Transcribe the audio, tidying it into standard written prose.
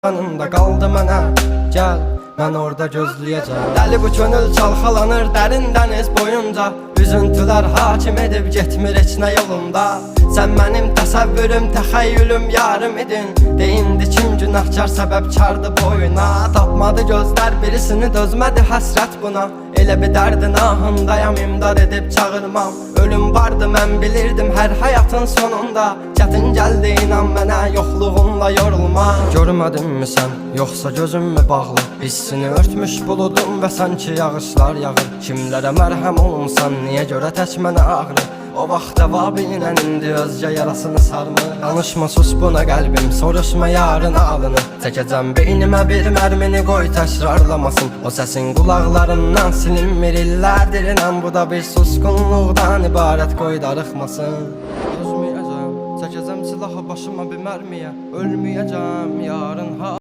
Yanında qaldı mənə, gəl, mən orada gözləyəcəm. Dəli bu könül çalxalanır dərin dəniz boyunca, üzüntülər hakim edib getmir heç nə yolunda. Sən mənim təsəvvürüm, təxəyyülüm, yarım idin. Deyindi kim günahkar səbəbkardı boyuna. Tapmadı gözlər birisini, dözmədi həsrət buna. Elə bir dərdin ahındayam, imdad edib çağırmam. Ölüm vardı mən bilirdim hər həyatın sonunda. Çətin gəldi inan mənə, yoxluğunla yorulma. Görmədinmi sən, yoxsa gözüm mü bağlı? Hissini örtmüş buludum və sanki yağışlar yağır. Kimlərə mərhəm olunsan, niyə görə tək mənə ağrı? O vaxt cavabıyla indi özgə yarasını sarmır. Danışma sus buna qəlbim, soruşma yarın alını. Çəkəcəm beynimə bir mərmini, qoy təkrarlamasın. O səsin qulaqlarından silinmir illərdir inan. Bu da bir susqunluqdan ibarət, qoy darıxmasın. Dözməyəcəm, çəkəcəm silahı başıma bir mərmiyə. Ölməyəcəm yarın